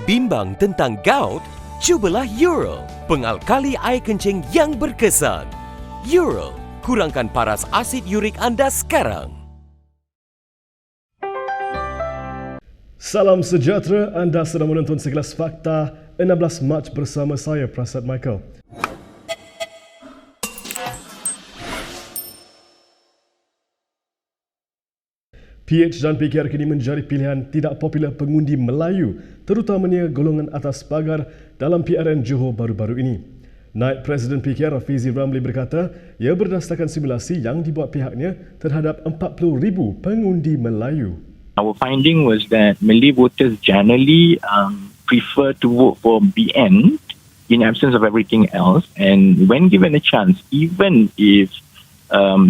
Bimbang tentang gout? Cubalah Euro, pengalkali air kencing yang berkesan. Euro, kurangkan paras asid urik anda sekarang. Salam sejahtera, anda sedang menonton Segelas Fakta 16 Mac bersama saya, Prasad Michael. PH dan PKR kini menjadi pilihan tidak popular pengundi Melayu, terutamanya golongan atas pagar dalam PRN Johor baru-baru ini. Naib Presiden PKR Rafizi Ramli berkata, ia berdasarkan simulasi yang dibuat pihaknya terhadap 40,000 pengundi Melayu. Our finding was that Malay voters generally prefer to vote for BN in absence of everything else, and when given a chance, even if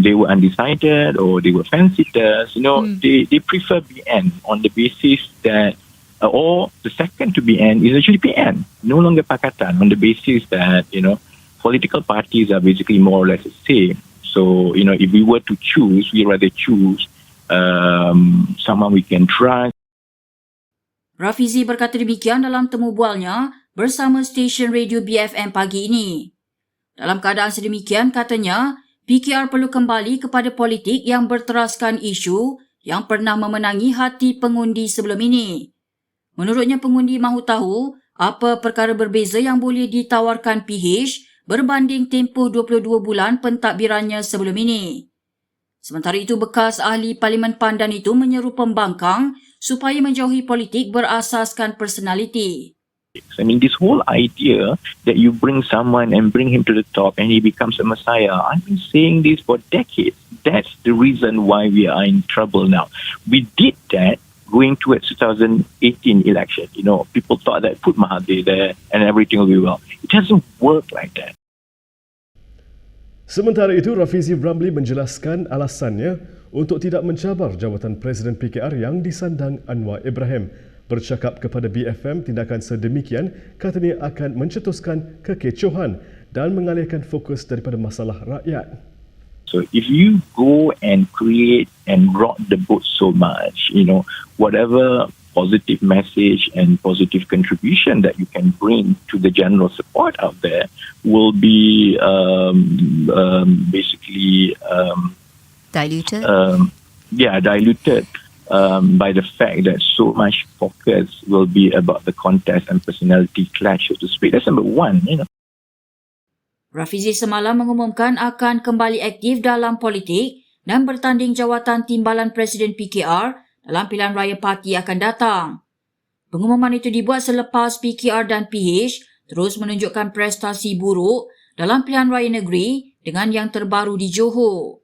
they were undecided or they were fence-sitters, they prefer BN on the basis that, or the second to BN is actually PN, no longer Pakatan, on the basis that, political parties are basically more or less the same. So, if we were to choose, we rather choose someone we can trust. Rafizi berkata demikian dalam temu bualnya bersama stesen radio BFM pagi ini. Dalam keadaan sedemikian, katanya, PKR perlu kembali kepada politik yang berteraskan isu yang pernah memenangi hati pengundi sebelum ini. Menurutnya, pengundi mahu tahu apa perkara berbeza yang boleh ditawarkan PH berbanding tempoh 22 bulan pentadbirannya sebelum ini. Sementara itu, bekas ahli Parlimen Pandan itu menyeru pembangkang supaya menjauhi politik berasaskan personaliti. I mean, this whole idea that you bring someone and bring him to the top and he becomes a messiah, I've been saying this for decades. That's the reason why we are in trouble now. We did that going towards 2018 election. People thought that put Mahathir there and everything will be well. It doesn't work like that. Sementara itu, Rafizi Ramli menjelaskan alasannya untuk tidak mencabar jawatan Presiden PKR yang disandang Anwar Ibrahim. Bercakap kepada BFM, tindakan sedemikian katanya akan mencetuskan kekecohan dan mengalihkan fokus daripada masalah rakyat. So if you go and create and rock the boat so much, whatever positive message and positive contribution that you can bring to the general support out there will be basically diluted. Diluted. By the fact that so much focus will be about the contest and personality clash, so to speak. That's number one, Rafizi semalam mengumumkan akan kembali aktif dalam politik dan bertanding jawatan timbalan Presiden PKR dalam pilihan raya parti akan datang. Pengumuman itu dibuat selepas PKR dan PH terus menunjukkan prestasi buruk dalam pilihan raya negeri dengan yang terbaru di Johor.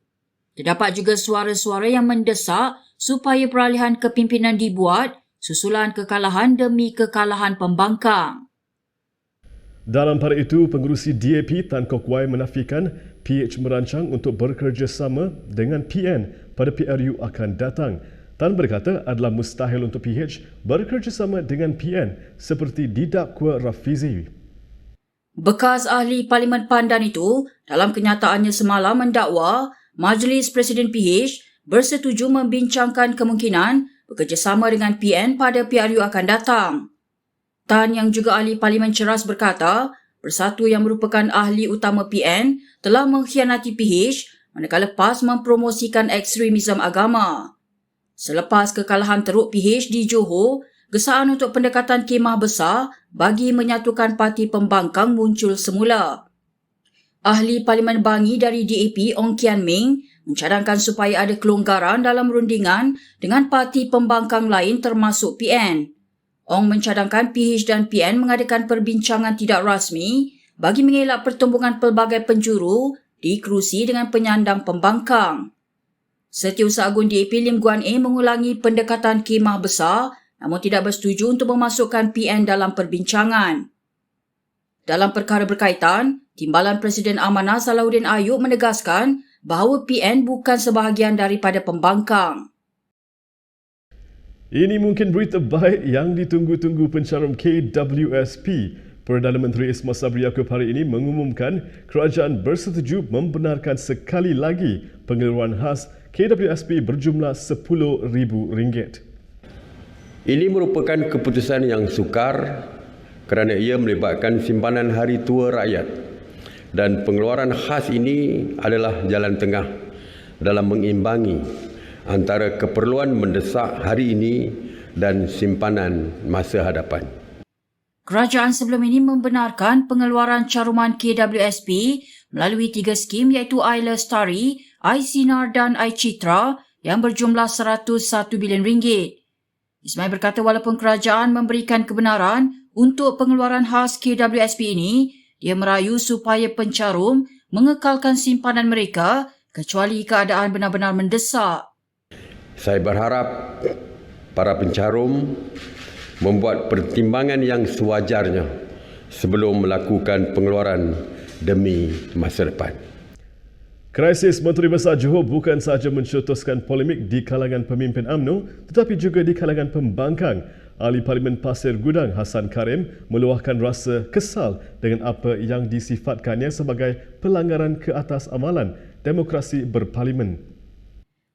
Terdapat juga suara-suara yang mendesak supaya peralihan kepimpinan dibuat susulan kekalahan demi kekalahan pembangkang. Dalam pada itu, pengerusi DAP Tan Kok Wai menafikan PH merancang untuk bekerjasama dengan PN pada PRU akan datang. Tan berkata adalah mustahil untuk PH bekerjasama dengan PN seperti didakwa Rafizi. Bekas ahli Parlimen Pandan itu dalam kenyataannya semalam mendakwa Majlis Presiden PH bersetuju membincangkan kemungkinan bekerjasama dengan PN pada PRU akan datang. Tan yang juga ahli Parlimen Ceras berkata, Bersatu yang merupakan ahli utama PN telah mengkhianati PH manakala PAS mempromosikan ekstremisme agama. Selepas kekalahan teruk PH di Johor, gesaan untuk pendekatan kemah besar bagi menyatukan parti pembangkang muncul semula. Ahli Parlimen Bangi dari DAP Ong Kian Ming mencadangkan supaya ada kelonggaran dalam rundingan dengan parti pembangkang lain termasuk PN. Ong mencadangkan PH dan PN mengadakan perbincangan tidak rasmi bagi mengelak pertumbungan pelbagai penjuru di kerusi dengan penyandang pembangkang. Setiausaha Agung DAP Lim Guan Eng mengulangi pendekatan kemah besar namun tidak bersetuju untuk memasukkan PN dalam perbincangan. Dalam perkara berkaitan, Timbalan Presiden Amanah Salahuddin Ayub menegaskan bahawa PN bukan sebahagian daripada pembangkang. Ini mungkin berita baik yang ditunggu-tunggu pencarum KWSP. Perdana Menteri Ismail Sabri Yaakob hari ini mengumumkan kerajaan bersetuju membenarkan sekali lagi pengeluaran khas KWSP berjumlah RM10,000. Ini merupakan keputusan yang sukar kerana ia melibatkan simpanan hari tua rakyat dan pengeluaran khas ini adalah jalan tengah dalam mengimbangi antara keperluan mendesak hari ini dan simpanan masa hadapan. Kerajaan sebelum ini membenarkan pengeluaran caruman KWSP melalui 3 skim iaitu iLestari, iSinar dan iCitra yang berjumlah RM101 bilion. Ismail berkata walaupun kerajaan memberikan kebenaran untuk pengeluaran khas KWSP ini, dia merayu supaya pencarum mengekalkan simpanan mereka kecuali keadaan benar-benar mendesak. Saya berharap para pencarum membuat pertimbangan yang sewajarnya sebelum melakukan pengeluaran demi masa depan. Krisis Menteri Besar Johor bukan sahaja mencetuskan polemik di kalangan pemimpin UMNO tetapi juga di kalangan pembangkang. Ahli Parlimen Pasir Gudang Hassan Karim meluahkan rasa kesal dengan apa yang disifatkannya sebagai pelanggaran ke atas amalan demokrasi berparlimen.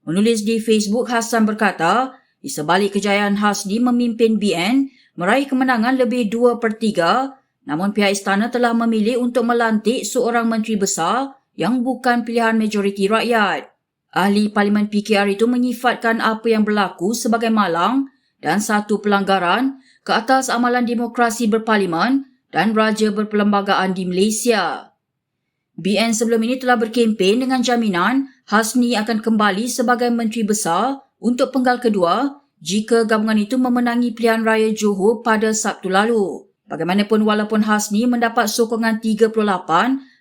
Menulis di Facebook, Hassan berkata, di sebalik kejayaan Hasni memimpin BN meraih kemenangan lebih 2/3, namun pihak istana telah memilih untuk melantik seorang menteri besar yang bukan pilihan majoriti rakyat. Ahli Parlimen PKR itu menyifatkan apa yang berlaku sebagai malang dan satu pelanggaran ke atas amalan demokrasi berparlimen dan raja berperlembagaan di Malaysia. BN sebelum ini telah berkempen dengan jaminan Hasni akan kembali sebagai menteri besar untuk penggal kedua jika gabungan itu memenangi pilihan raya Johor pada Sabtu lalu. Bagaimanapun walaupun Hasni mendapat sokongan 38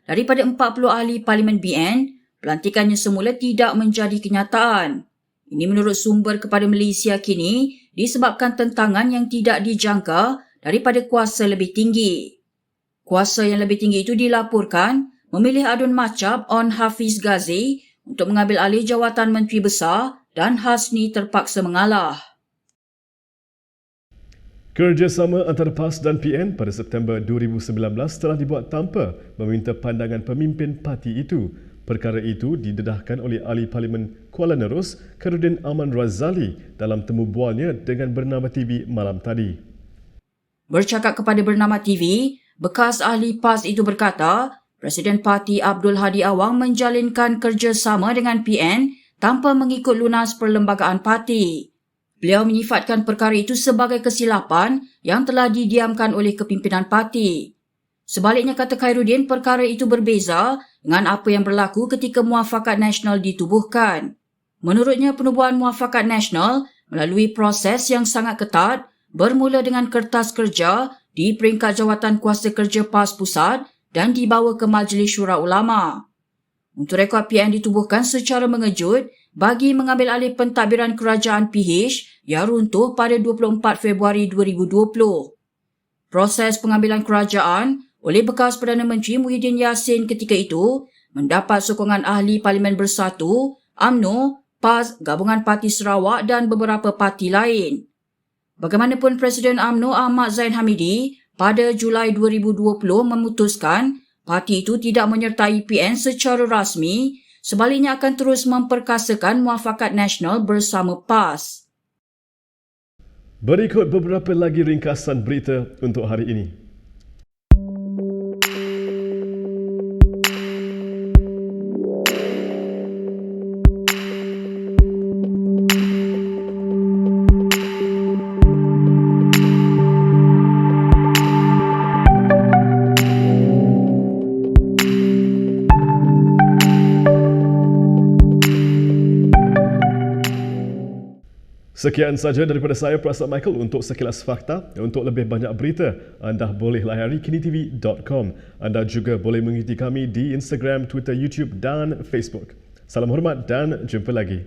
daripada 40 ahli Parlimen BN, pelantikannya semula tidak menjadi kenyataan. Ini menurut sumber kepada Malaysia kini disebabkan tentangan yang tidak dijangka daripada kuasa lebih tinggi. Kuasa yang lebih tinggi itu dilaporkan memilih adun macap On Hafiz Ghazi untuk mengambil alih jawatan Menteri Besar dan Hasni terpaksa mengalah. Kerjasama antara PAS dan PN pada September 2019 telah dibuat tanpa meminta pandangan pemimpin parti itu. Perkara itu didedahkan oleh ahli Parlimen Kuala Nerus, Khairuddin Aman Razali dalam temu bualnya dengan Bernama TV malam tadi. Bercakap kepada Bernama TV, bekas ahli PAS itu berkata, Presiden Parti Abdul Hadi Awang menjalinkan kerjasama dengan PN tanpa mengikut lunas perlembagaan parti. Beliau menyifatkan perkara itu sebagai kesilapan yang telah didiamkan oleh kepimpinan parti. Sebaliknya, kata Khairuddin, perkara itu berbeza dengan apa yang berlaku ketika Muafakat Nasional ditubuhkan. Menurutnya, penubuhan Muafakat Nasional melalui proses yang sangat ketat bermula dengan kertas kerja di peringkat jawatan kuasa kerja PAS Pusat dan dibawa ke Majlis Syura Ulama. Untuk rekod, PN ditubuhkan secara mengejut bagi mengambil alih pentadbiran kerajaan PH yang runtuh pada 24 Februari 2020. Proses pengambilan kerajaan oleh bekas Perdana Menteri Muhyiddin Yassin ketika itu mendapat sokongan ahli Parlimen Bersatu, UMNO, PAS, Gabungan Parti Sarawak dan beberapa parti lain. Bagaimanapun, Presiden UMNO Ahmad Zain Hamidi pada Julai 2020 memutuskan parti itu tidak menyertai PN secara rasmi, sebaliknya akan terus memperkasakan Muafakat Nasional bersama PAS. Berikut beberapa lagi ringkasan berita untuk hari ini. Sekian sahaja daripada saya, Prasad Michael, untuk sekilas fakta. Untuk lebih banyak berita, anda boleh layari kinitv.com. Anda juga boleh mengikuti kami di Instagram, Twitter, YouTube dan Facebook. Salam hormat dan jumpa lagi.